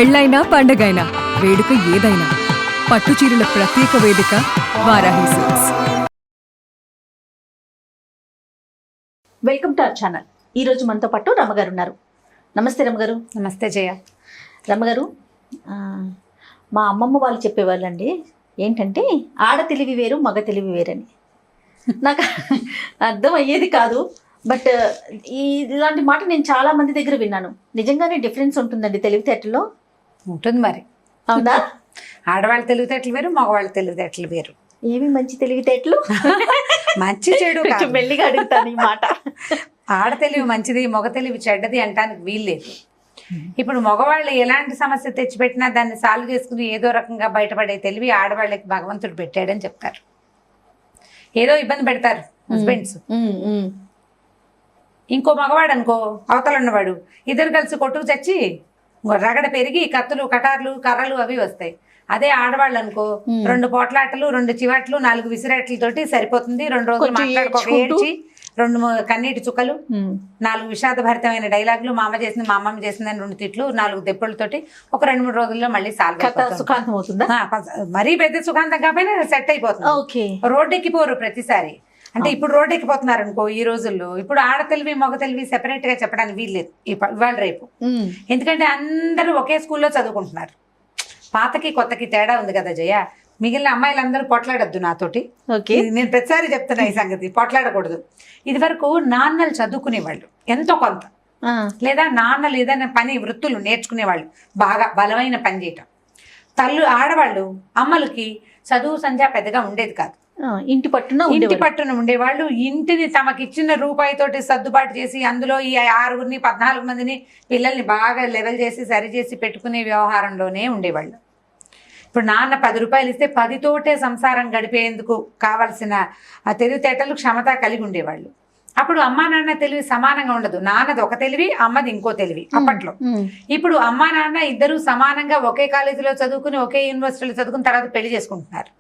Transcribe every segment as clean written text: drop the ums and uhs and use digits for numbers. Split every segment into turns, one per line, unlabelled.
పెళ్ళైనా పండగైనా వేడుక ఏదైనా పట్టు చీరల ప్రత్యేక వేదిక Varahi silks.
Welcome to our channel. ఈరోజు మనతో పాటు రమగారు ఉన్నారు. నమస్తే రమగారు.
నమస్తే జయ.
రమగారు, మా అమ్మమ్మ వాళ్ళు చెప్పేవాళ్ళండి ఏంటంటే ఆడ తెలివి వేరు మగ తెలివి వేరని. నాకు అర్థం అయ్యేది కాదు, బట్ ఇలాంటి మాట నేను చాలా మంది దగ్గర విన్నాను. నిజంగానే డిఫరెన్స్ ఉంటుందండి తెలివితేటలో?
ఉంటుంది మరి.
అవునా?
ఆడవాళ్ళ తెలివితేటలు వేరు, మగవాళ్ళ తెలివితేటలు వేరు.
ఏమి మంచి తెలివితేటలు?
మంచి చెడు
కొంచెం మెల్లిగా అడుగుతాను ఈ మాట.
ఆడ తెలివి మంచిది, మగ తెలివి చెడ్డది అంటానికి వీల్లేదు. ఇప్పుడు మగవాళ్ళు ఎలాంటి సమస్య తెచ్చిపెట్టినా దాన్ని సాల్వ్ చేసుకుని ఏదో రకంగా బయటపడే తెలివి ఆడవాళ్ళకి భగవంతుడు పెట్టాడని చెప్తారు. ఏదో ఇబ్బంది పెడతారు హస్బెండ్స్, ఇంకో మగవాడు అనుకో అవతల ఉన్నవాడు, ఇద్దరు కలిసి కొట్టుకు చచ్చి రగడ పెరిగి కత్తులు కటార్లు కర్రలు అవి వస్తాయి. అదే ఆడవాళ్ళు అనుకో 2 పోట్లాటలు 2 చివాట్లు 4 విసిరాట్లతోటి సరిపోతుంది. 2 రోజులు మాట్లాడుకోక ఏడ్చి 2 కన్నీటి చుక్కలు 4 విషాదభరితమైన డైలాగులు, మా అమ్మ చేసింది మా అమ్మమ్మ చేసిందని 2 తిట్లు 4 దెబ్బలతోటి ఒక 2-3 రోజుల్లో మళ్ళీ
సుఖాంతం అవుతుందా?
మరీ పెద్ద సుఖాంతం కాకపోయినా సెట్ అయిపోతుంది. రోడ్డు ఎక్కిపోరు ప్రతిసారి. అంటే ఇప్పుడు రోడ్డు ఎక్కిపోతున్నారు అనుకో ఈ రోజుల్లో. ఇప్పుడు ఆడ తెలివి మగ తెలివి సెపరేట్ గా చెప్పడానికి వీల్లేదు ఇవాళ రేపు. ఎందుకంటే అందరూ ఒకే స్కూల్లో చదువుకుంటున్నారు. పాతకి కొత్తకి తేడా ఉంది కదా జయ. మిగిలిన అమ్మాయిలందరూ పొట్లాడద్దు నాతోటి. నేను ప్రతిసారి చెప్తున్నా ఈ సంగతి, పొట్లాడకూడదు. ఇది వరకు నాన్నలు చదువుకునేవాళ్ళు ఎంతో కొంత, లేదా నాన్నలు ఏదైనా పని వృత్తులు నేర్చుకునేవాళ్ళు, బాగా బలమైన పని చేయటం. ఆడవాళ్ళు అమ్మలకి చదువు సంధ్య పెద్దగా ఉండేది కాదు. ఇంటి పట్టున ఉండేవాళ్ళు. ఇంటిని తమకిచ్చిన రూపాయితోటి సర్దుబాటు చేసి అందులో ఈ 6గురిని 14 మందిని పిల్లల్ని బాగా లెవెల్ చేసి సరి చేసి పెట్టుకునే వ్యవహారంలోనే ఉండేవాళ్ళు. ఇప్పుడు నాన్న 10 రూపాయలు ఇస్తే 10తోటే సంసారం గడిపేందుకు కావలసిన తెలివితేటలు క్షమత కలిగి ఉండేవాళ్ళు. అప్పుడు అమ్మా నాన్న తెలివి సమానంగా ఉండదు. నాన్నది ఒక తెలివి, అమ్మది ఇంకో తెలివి అప్పట్లో. ఇప్పుడు అమ్మా నాన్న ఇద్దరు సమానంగా ఒకే కాలేజీలో చదువుకుని ఒకే యూనివర్సిటీలో చదువుకుని తర్వాత పెళ్లి చేసుకుంటున్నారు.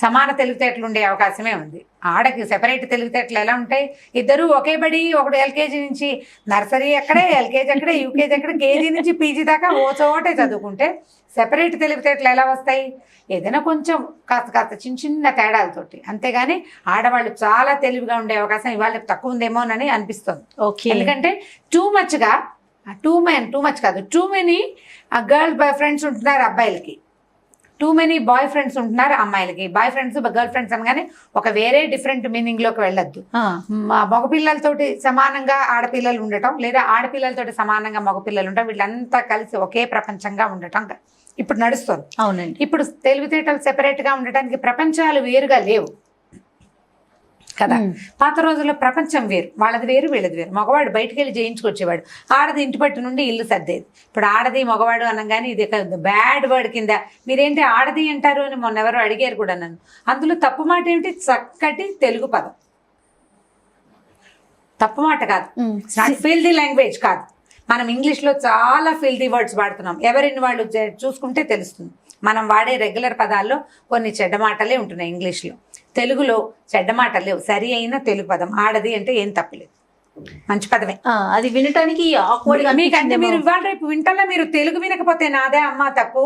సమాన తెలివితేటలు ఉండే అవకాశమే ఉంది. ఆడకి సెపరేట్ తెలివితేటలు ఎలా ఉంటాయి? ఇద్దరు ఒకే బడి, ఒకడు ఎల్కేజీ నుంచి నర్సరీ అక్కడే, ఎల్కేజీ అక్కడే, యూకేజీ అక్కడే, కేజీ నుంచి పీజీ దాకా ఓ చోటే చదువుకుంటే సెపరేట్ తెలివితేటలు ఎలా వస్తాయి? ఏదైనా కొంచెం కాస్త చిన్న తేడాలతోటి. అంతేగాని ఆడవాళ్ళు చాలా తెలివిగా ఉండే అవకాశం ఇవాళ తక్కువ ఉందేమోనని అనిపిస్తుంది. ఎందుకంటే టూ మచ్ కాదు, too many girl boy friends ఉంటున్నారు అబ్బాయిలకి, టూ మెనీ బాయ్ ఫ్రెండ్స్ ఉంటున్నారు అమ్మాయిలకి. బాయ్ ఫ్రెండ్స్ గర్ల్ ఫ్రెండ్స్ అనగానే ఒక వేరే డిఫరెంట్ మీనింగ్ లోకి వెళ్ళొద్దు. మగపిల్లలతోటి సమానంగా ఆడపిల్లలు ఉండటం, లేదా ఆడపిల్లలతోటి సమానంగా మగపిల్లలు ఉండటం, వీళ్ళంతా కలిసి ఒకే ప్రపంచంగా ఉండటం ఇప్పుడు నడుస్తుంది. అవునండి. ఇప్పుడు తెలివితేటలు సెపరేట్ గా ఉండటానికి ప్రపంచాలు వేరుగా లేవు కదా. పాత రోజుల్లో ప్రపంచం వేరు, వాళ్ళది వేరు వీళ్ళది వేరు. మగవాడు బయటికి వెళ్ళి జయించుకొచ్చేవాడు, ఆడది ఇంటి పట్టు నుండి ఇల్లు సర్దేది. ఇప్పుడు ఆడది మగవాడు అనగానే ఇది బ్యాడ్ వర్డ్ కింద మీరేంటి ఆడది అంటారు అని మొన్న ఎవరో అడిగారు కూడా నన్ను. అందులో తప్పు మాట ఏమిటి? చక్కటి తెలుగు పదం, తప్పు మాట కాదు, ఫీల్దీ లాంగ్వేజ్ కాదు. మనం ఇంగ్లీష్లో చాలా ఫీల్దీ వర్డ్స్ వాడుతున్నాం. ఎవరిని వాళ్ళు చూసుకుంటే తెలుస్తుంది. మనం వాడే రెగ్యులర్ పదాల్లో కొన్ని చెడ్డ మాటలే ఉంటున్నాయి ఇంగ్లీష్లో. తెలుగులో చెడ్డ మాటలు లేవు. సరి అయిన తెలుగు పదం ఆడది అంటే ఏం తప్పలేదు, మంచి పదమే. అది వినటానికి మీకంటే మీరు ఇవాళ రేపు వింటల్లో మీరు తెలుగు వినకపోతే నాదే అమ్మ తప్పు.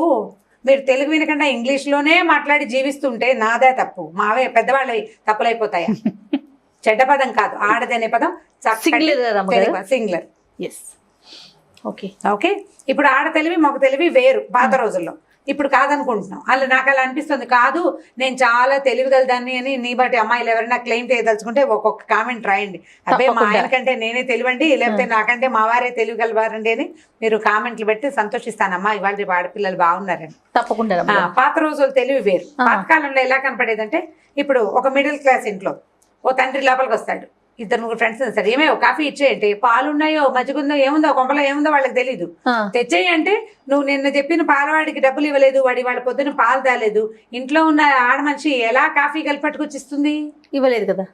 మీరు తెలుగు వినకుండా ఇంగ్లీష్లోనే మాట్లాడి జీవిస్తుంటే నాదే తప్పు. మావే పెద్దవాళ్ళవి తప్పులైపోతాయా? చెడ్డ పదం కాదు, ఆడది అనే పదం సింగులర్. ఓకే. ఇప్పుడు ఆడ తెలివి మగ తెలివి వేరు పాత రోజుల్లో. ఇప్పుడు కాదనుకుంటున్నాం. నాకు అలా అనిపిస్తుంది. కాదు నేను చాలా తెలివిగలదాన్ని అని నీ బట్టి అమ్మాయిలు ఎవరైనా క్లెయిమ్ చేయదలుచుకుంటే ఒక్కొక్క కామెంట్ రాయండి. అబ్బాయి మా ఆయన కంటే నేనే తెలివండి, లేకపోతే నాకంటే మా వారే తెలివిగలవారండి అని మీరు కామెంట్లు పెట్టి సంతోషిస్తానమ్మా. ఇవాళ రేపు ఆడపిల్లలు బాగున్నారని. తప్పకుండా. పాత రోజులు తెలివి వేరు. పాతకాలంలో ఎలా కనపడేదంటే, ఇప్పుడు ఒక మిడిల్ క్లాస్ ఇంట్లో ఓ తండ్రి లోపలికి వస్తాడు, 2-3 ఫ్రెండ్స్ వస్తాడు. ఏమో కాఫీ ఇచ్చేయంటే, పాలు ఉన్నాయో మజ్జిగుందో ఏముందో కొంపలో ఏముందో వాళ్ళకి తెలీదు. తెచ్చేయి అంటే నువ్వు నిన్న చెప్పిన పాలవాడికి డబ్బులు ఇవ్వలేదు, వాళ్ళ పొద్దున పాలు తాలేదు, ఇంట్లో ఉన్న ఆడ మనిషి ఎలా కాఫీ కలిపి పట్టుకొచ్చిస్తుంది? ఇవ్వలేదు కదా,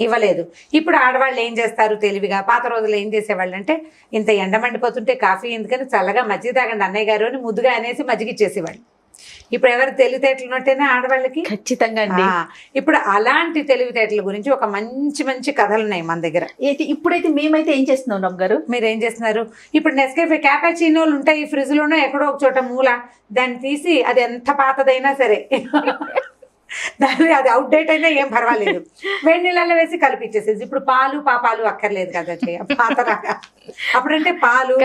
ఇవ్వలేదు. ఇప్పుడు ఆడవాళ్ళు ఏం చేస్తారు తెలివిగా? పాత రోజుల్లో ఏం చేసేవాళ్ళు అంటే, ఇంత ఎండ మండిపోతుంటే కాఫీ ఎందుకని చల్లగా మజ్జిగ తాగండి అన్నయ్య గారు అని ముద్దుగా అనేసి మజ్జిగ ఇచ్చేసేవాళ్ళు. ఇప్పుడు ఎవరు తెలివితేటలు ఉన్నట్టేనా ఆడవాళ్ళకి?
ఖచ్చితంగా అండి.
ఇప్పుడు అలాంటి తెలివితేటల గురించి ఒక మంచి మంచి కథలు ఉన్నాయి మన దగ్గర.
ఇప్పుడైతే మేమైతే ఏం చేస్తున్నాం రమ్య గారు?
మీరు ఏం చేస్తున్నారు? ఇప్పుడు నెస్కేఫే క్యాపాచినోలు ఉంటాయి ఫ్రిడ్జ్ లోనో ఎక్కడో ఒక చోట మూల, దాన్ని తీసి అది ఎంత పాతదైనా సరే దాన్ని అది అవుట్డేట్ అయినా ఏం పర్వాలేదు, వేడి నీళ్ళలో వేసి కలిపిచ్చేసేది. ఇప్పుడు పాలు పాపాలు అక్కర్లేదు కదా పాతరాగా. అప్పుడంటే పాలు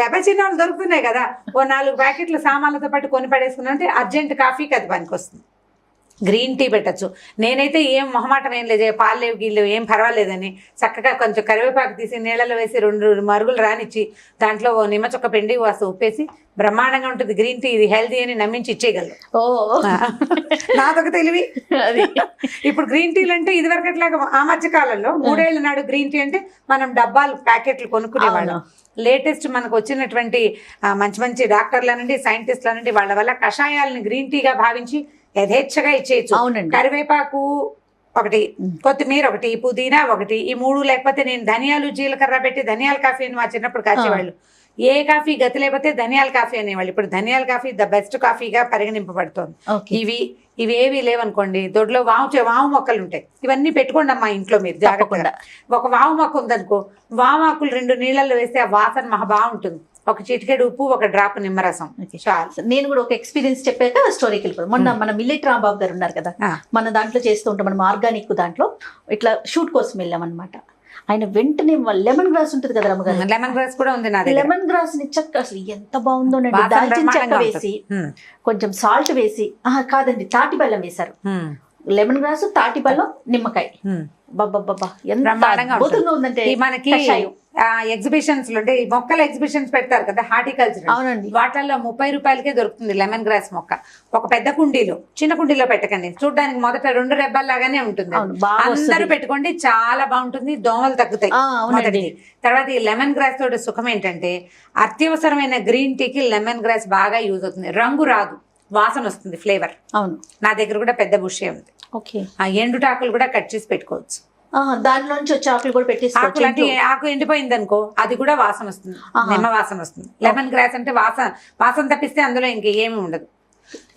క్యాపాచినోలు దొరుకుతున్నాయి కదా, ఓ 4 ప్యాకెట్లు సామాన్లతో పాటు కొని పడేసుకున్నా అంటే అర్జెంట్ కాఫీకి అది పనికి వస్తుంది. గ్రీన్ టీ పెట్టచ్చు. నేనైతే ఏం మొహమాటం ఏం లేదు, పాలు లేవు గీళ్ళు ఏం పర్వాలేదని చక్కగా కొంచెం కరివేపాకు తీసి నీళ్ళలో వేసి 2 మరుగులు రానిచ్చి దాంట్లో ఓ నిమ్మ చొక్క పిండి వాసు ఉప్పేసి బ్రహ్మాండంగా ఉంటుంది గ్రీన్ టీ, ఇది హెల్తీ అని నమ్మించి ఇచ్చేయగలరు. నాదొక తెలివి అది. ఇప్పుడు గ్రీన్ టీలు అంటే ఇదివరకు అట్లాగా ఆ మధ్య కాలంలో 3 ఏళ్ల నాడు గ్రీన్ టీ అంటే మనం డబ్బాలు ప్యాకెట్లు కొనుక్కునేవాళ్ళం. లేటెస్ట్ మనకు వచ్చినటువంటి మంచి మంచి డాక్టర్లనండి సైంటిస్టులనండి వాళ్ళ వల్ల కషాయాలని గ్రీన్ టీగా భావించి యథేచ్ఛగా ఇచ్చేయచ్చు. కరివేపాకు ఒకటి, కొత్తిమీర ఒకటి, పుదీనా ఒకటి, ఈ 3 లేకపోతే నేను ధనియాలు జీలకర్ర పెట్టి ధనియాల కాఫీ అని మా చిన్నప్పుడు కాచేవాళ్ళు. ఏ కాఫీ గతి లేకపోతే ధనియాల కాఫీ అనేవాళ్ళు. ఇప్పుడు ధనియాల కాఫీ ద బెస్ట్ కాఫీగా పరిగణింపబడుతోంది. ఇవేవి లేవనుకోండి, దొడ్లో వాము మొక్కలు ఉంటాయి, ఇవన్నీ పెట్టుకోండి అమ్మా ఇంట్లో మీరు జాగ్రత్తగా. ఒక వాము మొక్క ఉందనుకో, వామాకులు 2 నీళ్ళల్లో వేస్తే ఆ వాసన మహా బాగుంటుంది. ఒక చిటికెడు ఉప్పు, ఒక డ్రాప్ నిమ్మరసం చాలు.
నేను కూడా ఒక ఎక్స్పీరియన్స్ చెప్పాక స్టోరీకి వెళ్ళిపోతాం. మొన్న మన మిల్లెట్ రాంబాబు గారు ఉన్నారు కదా, మన దాంట్లో చేస్తూ ఉంటాం, మనం ఆర్గానిక్ దాంట్లో ఇట్లా షూట్ కోసం వెళ్ళామన్నమాట. ఆయన వెంటనే లెమన్ గ్రాస్ ఉంటుంది కదా రమ్మగారు,
లెమన్ గ్రాస్ కూడా ఉంది.
లెమన్ గ్రాస్ ని చక్క అసలు ఎంత బాగుందో, దాల్చిన చెక్క వేసి కొంచెం సాల్ట్ వేసి, కాదండి తాటి బెల్లం వేశారు. లెమన్ గ్రాస్, తాటి బెల్లం, నిమ్మకాయ, బాబా ఎంత అద్భుతంగా ఉందంటే.
మనకి ఎగ్జిబిషన్స్ లో అంటే మొక్కల ఎగ్జిబిషన్స్ పెడతారు కదా హార్టికల్చర్,
అవునండి,
వాటిల్లో 30 రూపాయలకే దొరుకుతుంది లెమన్ గ్రాస్ మొక్క. ఒక పెద్ద కుండీలో, చిన్న కుండీలో పెట్టకండి, చూడడానికి మొదట 2 రెబ్బల్లాగానే ఉంటుంది. అందరూ పెట్టుకోండి, చాలా బాగుంటుంది, దోమలు తగ్గుతాయి మొదటిది. తర్వాత ఈ లెమన్ గ్రాస్ తోటి సుఖం ఏంటంటే అత్యవసరమైన గ్రీన్ టీకి లెమన్ గ్రాస్ బాగా యూజ్ అవుతుంది. రంగు రాదు, వాసన వస్తుంది, ఫ్లేవర్.
అవును,
నా దగ్గర కూడా పెద్ద బుషే ఉంది. ఆ ఎండుటాకులు కూడా కట్ చేసి పెట్టుకోవచ్చు,
దాంట్లో నుంచి వచ్చే ఆకులు కూడా పెట్టేసుకోవచ్చు.
అంటే ఆకు ఎండిపోయింది అనుకో, అది కూడా వాసన వస్తుంది, నిమ్మ వాసన వస్తుంది. లెమన్ గ్రాస్ అంటే వాసన తప్పిస్తే అందులో ఇంకేమీ ఉండదు.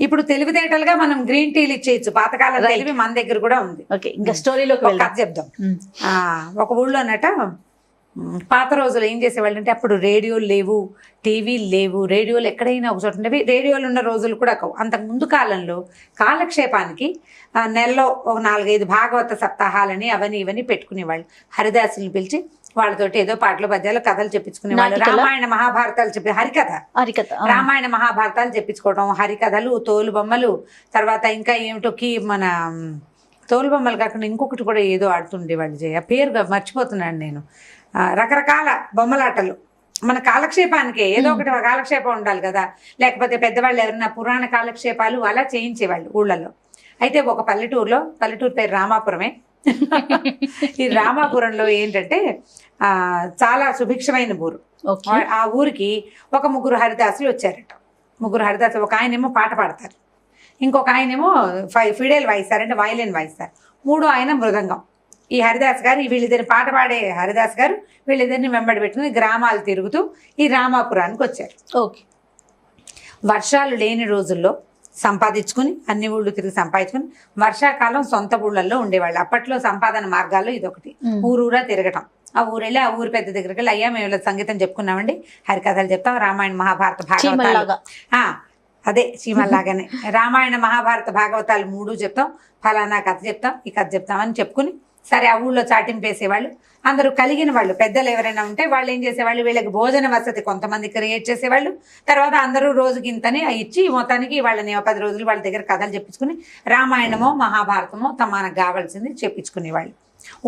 ఇప్పుడు తెలివితేటలుగా మనం గ్రీన్ టీలు ఇచ్చేయచ్చు, పాతకాలం తెలివి మన దగ్గర కూడా ఉంది.
ఇంకా స్టోరీలోకి
కథ చెప్దాం. ఒక ఊళ్ళో అన్నట పాత రోజులు ఏం చేసేవాళ్ళు అంటే, అప్పుడు రేడియోలు లేవు, టీవీలు లేవు, రేడియోలు ఎక్కడైనా ఒక చోట ఉండేవి. రేడియోలు ఉన్న రోజులు కూడా అంతకు ముందు కాలంలో కాలక్షేపానికి నెలలో ఒక 4-5 భాగవత సప్తాహాలని అవన్నీ ఇవన్నీ పెట్టుకునేవాళ్ళు. హరిదాసుని పిలిచి వాళ్ళతోటి ఏదో పాటలు పద్యాలు కథలు చెప్పించుకునేవాళ్ళు. రామాయణ మహాభారతాలు హరికథ రామాయణ మహాభారతాలు చెప్పించుకోవడం, హరికథలు, తోలు బొమ్మలు, తర్వాత ఇంకా ఏమిటో మన తోలు బొమ్మలు కాకుండా ఇంకొకటి కూడా ఏదో ఆడుతుండేవాళ్ళు. పేరు మర్చిపోతున్నాను నేను. రకరకాల బొమ్మలాటలు మన కాలక్షేపానికి ఏదో ఒకటి కాలక్షేపం ఉండాలి కదా, లేకపోతే పెద్దవాళ్ళు ఎవరైనా పురాణ కాలక్షేపాలు అలా చేయించేవాళ్ళు ఊళ్ళలో. అయితే ఒక పల్లెటూరు పేరు రామాపురమే. ఈ రామాపురంలో ఏంటంటే చాలా సుభిక్షమైన ఊరు. ఆ ఊరికి ఒక 3 హరిదాసులు వచ్చారట. 3 హరిదాసులు, ఒక ఆయనేమో పాట పాడతారు, ఇంకొక ఆయనేమో ఫిడేల్ వాయిస్తారు, అంటే వయలిన్ వాయిస్తారు, 3వ ఆయన మృదంగం. ఈ హరిదాస్ గారు వీళ్ళిద్దరిని పాట పాడే హరిదాస్ గారు వీళ్ళిద్దరిని వెంబడి పెట్టుకుని గ్రామాలు తిరుగుతూ ఈ రామాపురానికి వచ్చారు. వర్షాలు లేని రోజుల్లో సంపాదించుకుని అన్ని ఊళ్ళు తిరిగి సంపాదించుకుని వర్షాకాలం సొంత ఊళ్ళల్లో ఉండేవాళ్ళు. అప్పట్లో సంపాదన మార్గాల్లో ఇదొకటి, ఊరూరా తిరగటం. ఆ ఊరెళ్ళి ఆ ఊరి పెద్ద దగ్గరికి వెళ్ళి, అయ్యా మేము సంగీతం చెప్పుకున్నామండి, హరికథలు చెప్తాం, రామాయణ మహాభారత భాగవతాలు, అదే చీమల్లాగానే రామాయణ మహాభారత భాగవతాలు 3 చెప్తాం, ఫలానా కథ చెప్తాం, ఈ కథ చెప్తామని చెప్పుకుని సరే ఆ ఊళ్ళో చాటింపు వేసేవాళ్ళు. అందరూ కలిగిన వాళ్ళు పెద్దలు ఎవరైనా ఉంటే వాళ్ళు ఏం చేసేవాళ్ళు, వీళ్ళకి భోజన వసతి కొంతమంది క్రియేట్ చేసేవాళ్ళు. తర్వాత అందరూ రోజుకి ఇంతని ఇచ్చి మొత్తానికి వాళ్ళని 10 రోజులు వాళ్ళ దగ్గర కథలు చెప్పించుకుని రామాయణమో మహాభారతమో మనకు కావాల్సింది చెప్పించుకునేవాళ్ళు.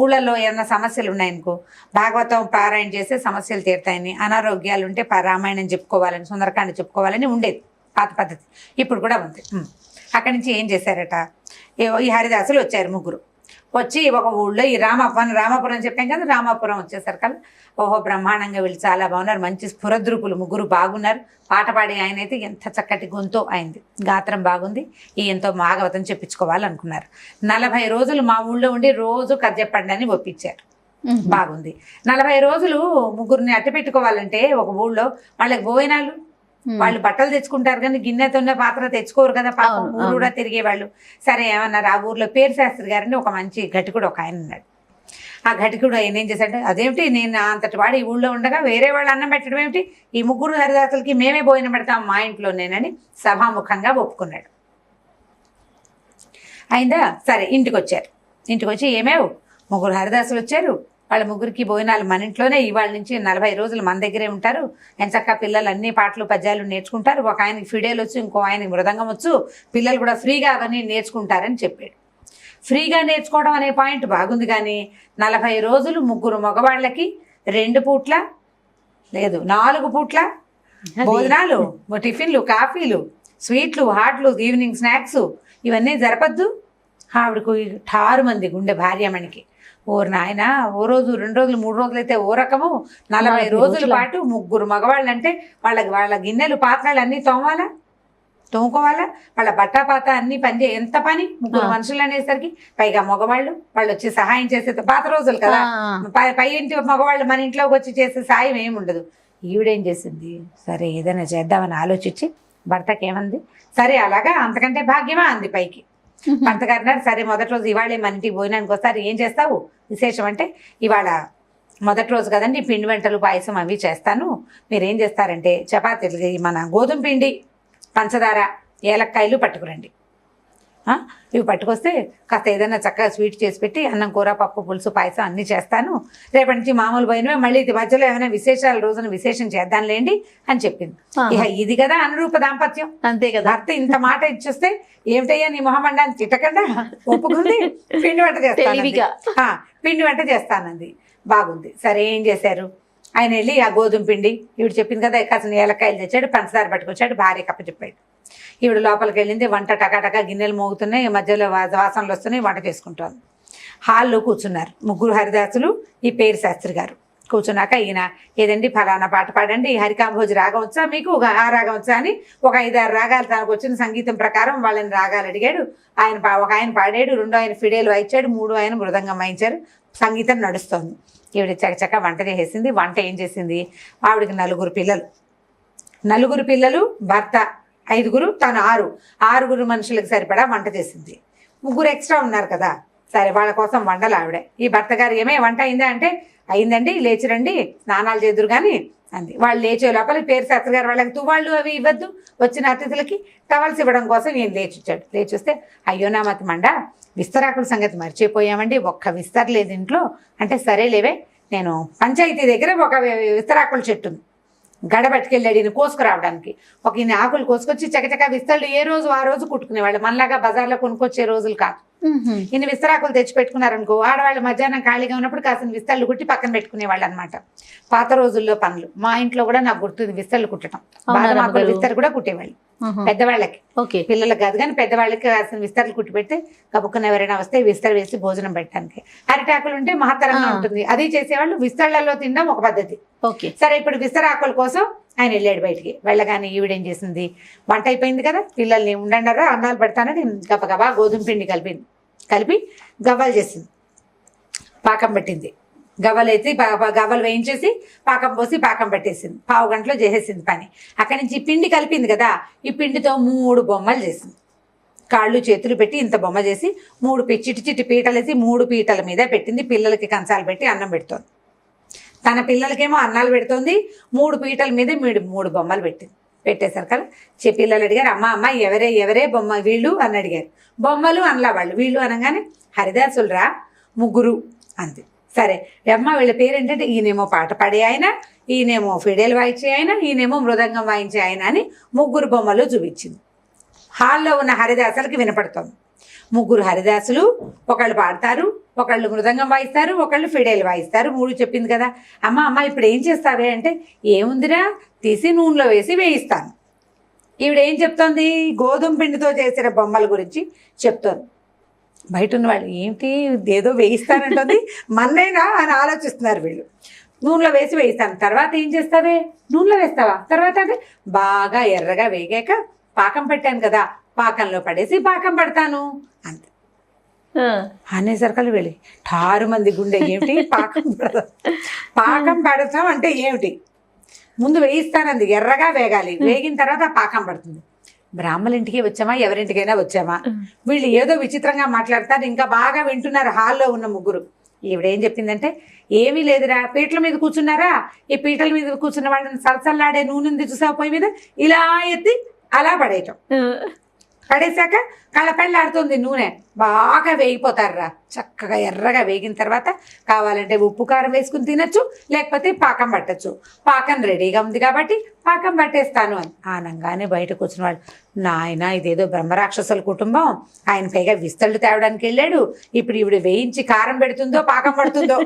ఊళ్ళల్లో ఏమైనా సమస్యలు ఉన్నాయనుకో, భాగవతం పారాయణ చేస్తే సమస్యలు తీరుతాయని, అనారోగ్యాలు ఉంటే రామాయణం చెప్పుకోవాలని, సుందరకాండ చెప్పుకోవాలని ఉండేది పాత పద్ధతి. ఇప్పుడు కూడా ఉంది. అక్కడి నుంచి ఏం చేశారట, ఈ హరిదాసులు వచ్చారు 3. వచ్చి ఒక ఊళ్ళో ఈ రామాపురం చెప్పాం కదా, రామాపురం వచ్చేసరి కదా, ఓహో బ్రహ్మాండంగా వీళ్ళు చాలా బాగున్నారు, మంచి స్ఫురద్రూపులు 3 బాగున్నారు. పాట పాడే ఆయన అయితే ఎంత చక్కటి గొంతో అయింది, గాత్రం బాగుంది, ఎంతో భాగవతం చెప్పించుకోవాలనుకున్నారు. 40 రోజులు మా ఊళ్ళో ఉండి రోజు కథ చెప్పండి అని ఒప్పించారు. బాగుంది. 40 రోజులు 3 అట్టి పెట్టుకోవాలంటే ఒక ఊళ్ళో వాళ్ళకి భోజనాలు వాళ్ళు బట్టలు తెచ్చుకుంటారు కానీ గిన్నెతోనే పాత్ర తెచ్చుకోరు కదా పాపం, ఊరు కూడా తిరిగేవాళ్ళు. సరే ఏమన్నారు, ఆ ఊర్లో పేరు శాస్త్రి గారని ఒక మంచి ఘటికుడు ఒక ఆయన ఉన్నాడు. ఆ ఘటికుడు ఆయన ఏం చేశాడు, అదేమిటి నేను అంతటి వాడు ఈ ఊళ్ళో ఉండగా వేరే వాళ్ళు అన్నం పెట్టడం ఏమిటి, ఈ ముగ్గురు హరిదాసులకి మేమే భోజనం పెడతాం మా ఇంట్లో నేనని సభాముఖంగా ఒప్పుకున్నాడు. అయిందా, సరే ఇంటికి వచ్చారు. ఇంటికి వచ్చి ఏమేవు ముగ్గురు హరిదాసులు వచ్చారు, వాళ్ళ ముగ్గురికి భోజనాలు మన ఇంట్లోనే, ఇవాళ నుంచి 40 రోజులు మన దగ్గరే ఉంటారు, ఎంచక్క పిల్లలు అన్ని పాటలు పద్యాలు నేర్చుకుంటారు, ఒక ఆయనకి ఫిడేలు వచ్చు, ఇంకో ఆయనకి మృదంగం వచ్చు, పిల్లలు కూడా ఫ్రీగా అవన్నీ నేర్చుకుంటారని చెప్పాడు. ఫ్రీగా నేర్చుకోవడం అనే పాయింట్ బాగుంది, కానీ 40 రోజులు ముగ్గురు మగవాళ్ళకి 2 పూట్ల లేదు 4 పూట్ల భోజనాలు, టిఫిన్లు, కాఫీలు, స్వీట్లు, హాట్లు, ఈవినింగ్ స్నాక్స్ ఇవన్నీ జరపద్దు. ఆవిడకు 6 మంది గుండె భార్యమణికి. ఓరు నాయన, ఓ రోజు 2 రోజులు 3 రోజులు అయితే ఓ రకము, 40 రోజుల పాటు ముగ్గురు మగవాళ్ళు అంటే వాళ్ళ గిన్నెలు పాత్రలు అన్నీ తోముకోవాలా, వాళ్ళ బట్టాపాత అన్ని పని ఎంత పని, ముగ్గురు మనుషులు అనేసరికి, పైగా మగవాళ్ళు వాళ్ళు వచ్చి సహాయం చేసే, పాత రోజులు కదా, పై ఇంటి మగవాళ్ళు మన ఇంట్లోకి వచ్చి చేసే సాయం ఏమి ఉండదు. ఈవిడేం చేసింది, సరే ఏదైనా చేద్దామని ఆలోచించి భర్తకి ఏమంది, సరే అలాగా అంతకంటే భాగ్యమా అంది పైకి. భర్త గారు అన్నారు, సరే మొదటి రోజు ఇవాళే మన ఇంటికి భోజనానికి వస్తారు, ఏం చేస్తావు విశేషం అంటే, ఇవాళ మొదటి రోజు కదండి పిండి వంటలు పాయసం అవి చేస్తాను, మీరేం చేస్తారంటే చపాతీలు మన గోధుమ పిండి, పంచదార, ఏలక్కాయలు పట్టుకురండి, ఇవి పట్టుకొస్తే కాస్త ఏదైనా చక్కగా స్వీట్ చేసి పెట్టి అన్నం కూర పప్పు పులుసు పాయసం అన్నీ చేస్తాను, రేపటి నుంచి మామూలు పోయినవే, మళ్ళీ ఇది మధ్యలో ఏమైనా విశేషాల రోజున విశేషం చేద్దాంలేండి అని చెప్పింది. ఇక ఇది కదా అనురూప దాంపత్యం, అంతే కదా. భర్త ఇంత మాట ఇచ్చేస్తే ఏమిటయ్యా నీ మొహమండాన్ని తిట్టకుండా ఒప్పుకుంది, పిండి వంట చేస్తాను, పిండి వంట చేస్తానంది. బాగుంది, సరే ఏం చేశారు, ఆయన వెళ్ళి ఆ గోధుమ పిండి ఈవిడ చెప్పింది కదా కాసిన ఏలక్కాయలు తెచ్చాడు, పంచదార పట్టుకొచ్చాడు, భార్య కప్ప చెప్పాడు. ఈవిడ లోపలికి వెళ్ళింది, వంట టకాటకా గిన్నెలు మోగుతున్నాయి, మధ్యలో వాసనలు వస్తున్నాయి, వంట చేసుకుంటాను. హాల్లో కూర్చున్నారు ముగ్గురు హరిదాసులు, ఈ పేరు శాస్త్రి గారు. కూర్చున్నాక ఈయన ఏదండి ఫలానా పాట పాడండి, హరికాంభోజి రాగం వచ్చా మీకు, ఆ రాగం వచ్చా అని ఒక 5-6 రాగాలు తనకు వచ్చిన సంగీతం ప్రకారం వాళ్ళని రాగాలు అడిగాడు. ఒక ఆయన పాడాడు, 2 ఆయన ఫిడేలు వాయించాడు, 3 ఆయన మృదంగం వాయించారు, సంగీతం నడుస్తోంది. ఈవిడ చకచక వంట చేసేసింది. వంట ఏం చేసింది, ఆవిడకి 4 పిల్లలు, భర్త 5, తను 6 మనుషులకు సరిపడా వంట చేసింది. 3 ఎక్స్ట్రా ఉన్నారు కదా, సరే వాళ్ళ కోసం వండలు ఆవిడే. ఈ భర్త గారు ఏమే వంట అయిందా అంటే, అయిందండి, లేచిరండి స్నానాలు చేదురు కానీ అంది. వాళ్ళు లేచే లోపల పేరు శాస్త్రి గారు వాళ్ళకి తువాళ్ళు అవి ఇవ్వద్దు, వచ్చిన అతిథులకి టవల్స్ ఇవ్వడం కోసం ఈయన లేచొచ్చాడు. లేచొస్తే అయ్యో నా మతి మండ, విస్తరాకుల సంగతి మర్చిపోయామండి, ఒక్క విస్తర లేదు ఇంట్లో అంటే, సరేలేవే నేను పంచాయతీ దగ్గర ఒక విస్తరాకుల చెట్టు ఉంది, గడబట్టుకెళ్ళాడు ఈయన కోసుకురావడానికి. ఒక ఈయన ఆకులు కోసుకొచ్చి చకచక విస్తళ్ళు ఏ రోజు ఆ రోజు కుట్టుకునేవాళ్ళు, మనలాగా బజార్లో కొనుక్కొచ్చే రోజులు కాదు. ఇన్ని విస్తరాకులు తెచ్చి పెట్టుకున్నారనుకో, ఆడవాళ్ళు మధ్యాహ్నం ఖాళీగా ఉన్నప్పుడు కాసిన విస్తళ్ళు కుట్టి పక్కన పెట్టుకునేవాళ్ళు అనమాట. పాత రోజుల్లో పనులు. మా ఇంట్లో కూడా నాకు గుర్తుంది విస్తళ్ళు కుట్టడం, బాదమాకులు విస్తరు కూడా కుట్టేవాళ్ళు పెద్దవాళ్ళకి, పిల్లలకు కాదు కానీ పెద్దవాళ్ళకి కాసిన విస్తరలు కుట్టి పెడితే కబుక్కున ఎవరైనా వస్తే విస్తర వేసి భోజనం పెట్టడానికి. అరిటాకులు ఉంటే మహత్తరంగా ఉంటుంది, అది చేసేవాళ్ళు. విస్తళ్లలో తినడం ఒక పద్ధతి. సరే ఇప్పుడు విస్తరాకుల కోసం ఆయన వెళ్ళాడు బయటికి. వెళ్ళగానే ఈవిడేం చేసింది, వంట అయిపోయింది కదా, పిల్లల్ని ఉండండారా అన్నాలు పెడతానని గబగబా గోధుమ పిండి కలిపి గవ్వలు చేసింది, పాకం పెట్టింది. గవ్వలు వేయించేసి పాకం పోసి పాకం పెట్టేసింది. 1/2 గంటలో చేసేసింది పని. అక్కడి నుంచి పిండి కలిపింది కదా, ఈ పిండితో 3 బొమ్మలు చేసింది. కాళ్ళు చేతులు పెట్టి ఇంత బొమ్మ చేసి 3 చిట్టి పీటలు వేసి 3 పీటల మీద పెట్టింది. పిల్లలకి కంచాలు పెట్టి అన్నం పెడుతోంది. తన పిల్లలకేమో అన్నాలు పెడుతోంది. 3 పీటల మీద 3 బొమ్మలు పెట్టింది. పెట్టేసరికి పిల్లలు అడిగారు, అమ్మ ఎవరే బొమ్మ వీళ్ళు అని అడిగారు. బొమ్మలు అనలా వాళ్ళు. వీళ్ళు అనగానే హరిదాసులరా 3 అంది. సరే అమ్మ వీళ్ళ పేరేంటంటే, ఈయనేమో పాట పాడే ఆయన, ఈయనేమో ఫిడేలు వాయించే ఆయన, ఈయనేమో మృదంగం వాయించే ఆయన అని 3 బొమ్మలు చూపించింది. హాల్లో ఉన్న హరిదాసులకి వినపడుతోంది. 3 హరిదాసులు, ఒకళ్ళు పాడతారు, ఒకళ్ళు మృదంగం వాయిస్తారు, ఒకళ్ళు ఫిడేలు వాయిస్తారు. 3 చెప్పింది కదా. అమ్మ ఇప్పుడు ఏం చేస్తావే అంటే, ఏముందిరా తీసి నూనెలో వేసి వేయిస్తాను. ఈవిడ ఏం చెప్తోంది, గోధుమ పిండితో చేసిన బొమ్మల గురించి చెప్తోంది. బయట ఉన్న వాళ్ళు ఏమిటి ఏదో వేయిస్తానంటుంది, మన్నైనా అని ఆలోచిస్తున్నారు వీళ్ళు. నూనెలో వేసి వేయిస్తాను. తర్వాత ఏం చేస్తావే, నూనెలో వేస్తావా, తర్వాత అంటే బాగా ఎర్రగా వేగాక పాకం పెట్టాను కదా, పాకంలో పడేసి పాకం పడతాను అంతే అనేసరికలు వెళ్ళి 6 మంది గుండె ఏమిటి పాకం పడతాం అంటే ఏమిటి, ముందు వేయిస్తానంది, ఎర్రగా వేగాలి, వేగిన తర్వాత పాకం పడుతుంది. బ్రాహ్మణ ఇంటికి వచ్చామా, ఎవరింటికైనా వచ్చామా, వీళ్ళు ఏదో విచిత్రంగా మాట్లాడతారు. ఇంకా బాగా వింటున్నారు హాల్లో ఉన్న ముగ్గురు. ఈవిడేం చెప్పిందంటే, ఏమీ లేదురా, పీటల మీద కూర్చున్నారా, ఈ పీటల మీద కూర్చున్న వాళ్ళని సలసల్లాడే నూనె చూసా పొయ్యి మీద ఇలా ఎత్తి అలా పడేయటం. పడేసాక కళపెళ్ళాడుతుంది నూనె, బాగా వేగిపోతారురా. చక్కగా ఎర్రగా వేగిన తర్వాత కావాలంటే ఉప్పు కారం వేసుకుని తినచ్చు, లేకపోతే పాకం పట్టచ్చు. పాకం రెడీగా ఉంది కాబట్టి పాకం పట్టేస్తాను అని ఆనంగానే బయటకు వచ్చిన వాళ్ళు, నాయన ఇదేదో బ్రహ్మరాక్షసుల కుటుంబం, ఆయన పైగా విస్తళ్ళు తేవడానికి వెళ్ళాడు, ఇప్పుడు ఈవిడ వేయించి కారం పెడుతుందో పాకం పడుతుందో,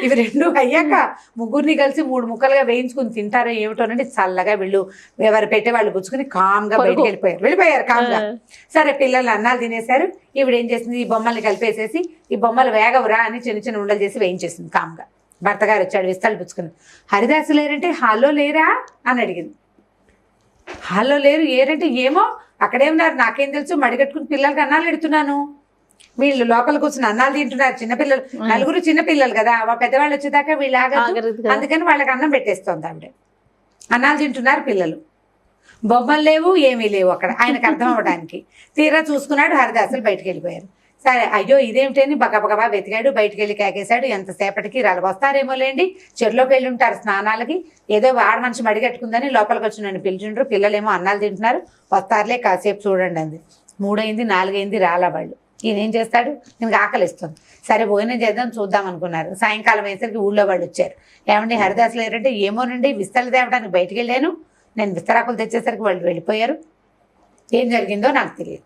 ఇవి రెండు అయ్యాక ముగ్గురిని కలిసి 3 ముక్కలుగా వేయించుకుని తింటారో ఏమిటోనండి. చల్లగా వీళ్ళు ఎవరు పెట్టే వాళ్ళు పుచ్చుకుని కామ్గా బయటకు వెళ్ళిపోయారు కామ్గా. సరే పిల్లలు అన్నాలు తినేశారు. ఈవిడ ఏం చేసింది, ఈ బొమ్మల్ని కలిపేసేసి, ఈ బొమ్మలు వేగవురా అని చిన్న చిన్న ఉండలు చేసి వేయించేసింది కామ్గా. భర్త గారు వచ్చాడు విస్తళ్ళు పుచ్చుకుని, హరిదాసు లేరంటే హాల్లో లేరా అని అడిగింది. హాల్లో లేరు ఏరంటే, ఏమో అక్కడేమన్నారు నాకేం తెలుసు, మడిగట్టుకుని పిల్లలకి అన్నాలు ఎడుతున్నాను, వీళ్ళు లోపల కూర్చుని అన్నాలు తింటున్నారు. చిన్నపిల్లలు, 4 చిన్నపిల్లలు కదా, పెద్దవాళ్ళు వచ్చేదాకా వీళ్ళు ఆగదు, అందుకని వాళ్ళకి అన్నం పెట్టేస్తోంది ఆవిడ. అన్నాలు తింటున్నారు పిల్లలు, బొమ్మలు లేవు, ఏమీ లేవు అక్కడ ఆయనకు అర్థం అవ్వడానికి. తీరా చూసుకున్నాడు, హరిదాసులు బయటకు వెళ్ళిపోయారు. సరే అయ్యో ఇదేమిటని బగబగబా వెతికాడు, బయటికి వెళ్ళి కేకేశాడు. ఎంతసేపటికి వస్తారేమో లేండి, చెరులోకి వెళ్ళి ఉంటారు స్నానాలకి, ఏదో ఆడ మనిషి మడిగట్టుకుందని లోపలికి వచ్చి నన్ను పిలిచిండ్రు, పిల్లలేమో అన్నాలు తింటున్నారు, వస్తారులే కాసేపు చూడండి అంది. 3 అయింది 4 అయింది రాలా వాళ్ళు. ఈయన ఏం చేస్తాడు, నేను ఆకలిస్తుంది, సరే భోజనం చేద్దాం చూద్దాం అనుకున్నారు. సాయంకాలం అయ్యేసరికి ఊళ్ళో వాళ్ళు వచ్చారు. ఏమండి హరిదాసులు ఏంటంటే, ఏమోనండి విస్తలు తేవడానికి బయటికి వెళ్ళాను, నేను విస్తరాకులు తెచ్చేసరికి వాళ్ళు వెళ్ళిపోయారు, ఏం జరిగిందో నాకు తెలియదు.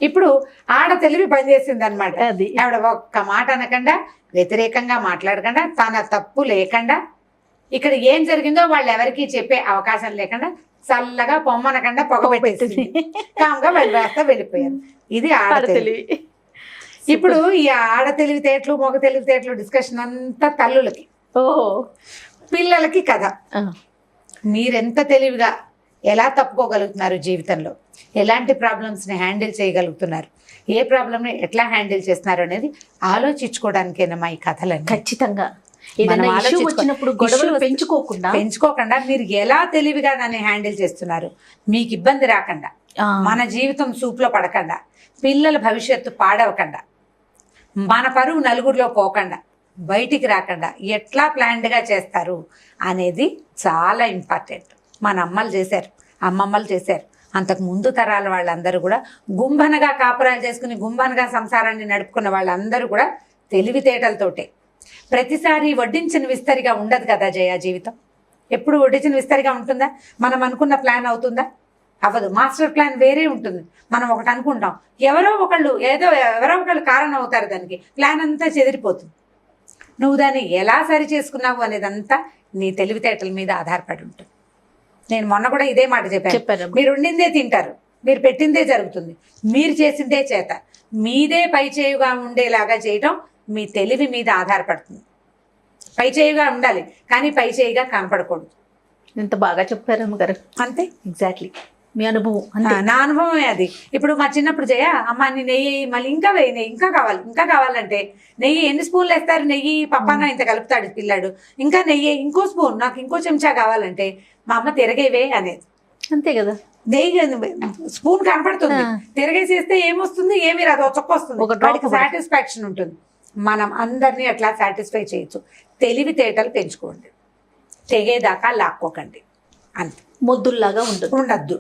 ఇప్పుడు ఆడ తెలివి పనిచేసింది అనమాట. ఆవిడ ఒక్క మాట అనకుండా, వ్యతిరేకంగా మాట్లాడకుండా, తన తప్పు లేకుండా, ఇక్కడ ఏం జరిగిందో వాళ్ళు ఎవరికి చెప్పే అవకాశం లేకుండా చల్లగా పొమ్మనకుండా పొగ పెట్టేసింది. కామ్గా వెళ్ళిపోయారు. ఇది ఆడ తెలివి. ఇప్పుడు ఈ ఆడ తెలివితేటలు మగ తెలివితేటలు డిస్కషన్ అంతా తల్లులకి, పిల్లలకి కథ. మీరెంత తెలివిగా ఎలా తప్పుకోగలుగుతున్నారు జీవితంలో, ఎలాంటి ప్రాబ్లమ్స్ని హ్యాండిల్ చేయగలుగుతున్నారు, ఏ ప్రాబ్లమ్ని ఎట్లా హ్యాండిల్ చేస్తున్నారు అనేది ఆలోచించుకోవడానికేనమ్మా ఈ కథలన్నీ.
ఖచ్చితంగా వచ్చినప్పుడు గొడవలు
పెంచుకోకుండా మీరు ఎలా తెలివిగా దాన్ని హ్యాండిల్ చేస్తున్నారు, మీకు ఇబ్బంది రాకుండా, మన జీవితం సూపులో పడకుండా, పిల్లల భవిష్యత్తు పాడవకుండా, మన పరువు నలుగురిలో పోకుండా, బయటికి రాకుండా ఎట్లా ప్లాన్డ్గా చేస్తారు అనేది చాలా ఇంపార్టెంట్. మన అమ్మలు చేశారు, అమ్మమ్మలు చేశారు, అంతకు ముందు తరాల వాళ్ళందరూ కూడా గుంభనగా కాపురాలు చేసుకుని గుంభనగా సంసారాన్ని నడుపుకున్న వాళ్ళందరూ కూడా తెలివితేటలతోటే. ప్రతిసారి వడ్డించిన విస్తరిగా ఉండదు కదా జయ జీవితం. ఎప్పుడు వడ్డించిన విస్తరిగా ఉంటుందా, మనం అనుకున్న ప్లాన్ అవుతుందా, అవ్వదు. మాస్టర్ ప్లాన్ వేరే ఉంటుంది. మనం ఒకటి అనుకుంటాం, ఎవరో ఒకళ్ళు కారణం అవుతారు, దానికి ప్లాన్ అంతా చెదిరిపోతుంది. నువ్వు దాన్ని ఎలా సరి చేసుకున్నావు అనేదంతా నీ తెలివితేటల మీద ఆధారపడి ఉంటుంది. నేను మొన్న కూడా ఇదే మాట చెప్పాను. మీరు ఉండిందే తింటారు, మీరు పెట్టిందే జరుగుతుంది, మీరు చేసిందే చేత, మీదే పై చేయుగా ఉండేలాగా చేయటం మీ తెలివి మీద ఆధారపడుతుంది. పై చేయుగా ఉండాలి కానీ పై చేయిగా కనపడకూడదు.
ఎంత బాగా చెప్పారు అమ్మగారు.
అంతే,
ఎగ్జాక్ట్లీ మీ అనుభవం.
నా అనుభవమే అది. ఇప్పుడు మా చిన్నప్పుడు జయ అమ్మ నీ నెయ్యి మళ్ళీ ఇంకా వేయి, నెయ్యి ఇంకా కావాలంటే నెయ్యి ఎన్ని స్పూన్లు వేస్తారు, నెయ్యి పప్పాన ఇంత కలుపుతాడు పిల్లాడు, ఇంకా నెయ్యి ఇంకో స్పూన్, నాకు ఇంకో చెంచా కావాలంటే మా అమ్మ తిరగేవే అనేది.
అంతే కదా,
నెయ్యి స్పూన్ కనపడుతుంది, తిరగేసేస్తే ఏమొస్తుంది, ఏమి రాదు, చొక్క వస్తుంది, సాటిస్ఫాక్షన్ ఉంటుంది. మనం అందరినీ అట్లా సాటిస్ఫై చేయొచ్చు. తెలివితేటలు పెంచుకోండి, తెగేదాకా లాక్కోకండి, అంతే.
మొద్దుల్లాగా
ఉండద్దు.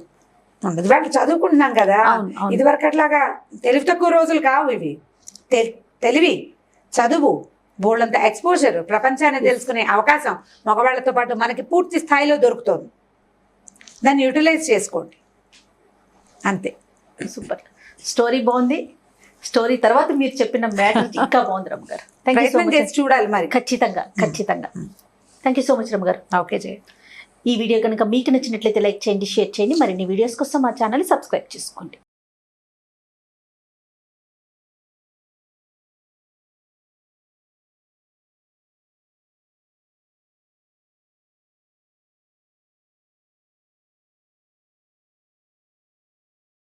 వాళ్ళు చదువుకుంటున్నాం కదా, ఇదివరకు అట్లాగా తెలివి తక్కువ రోజులు కావు ఇవి. తెలివి, చదువు, బోళ్ళంత ఎక్స్పోజర్, ప్రపంచాన్ని తెలుసుకునే అవకాశం మగవాళ్ళతో పాటు మనకి పూర్తి స్థాయిలో దొరుకుతుంది. దాన్ని యూటిలైజ్ చేసుకోండి, అంతే.
సూపర్ స్టోరీ బాగుంది. స్టోరీ తర్వాత మీరు చెప్పిన మ్యాటర్ ఇంకా బాగుంది రమ్మ గారు.
ప్రయత్నం చేసి చూడాలి మరి.
ఖచ్చితంగా. థ్యాంక్ యూ సో మచ్ రమ్మ గారు.
ఓకే జయ.
ఈ వీడియో కనుక మీకు నచ్చినట్లయితే లైక్ చేయండి, షేర్ చేయండి. మరిన్ని వీడియోస్ కోసం మా ఛానల్ సబ్స్క్రైబ్ చేసుకోండి.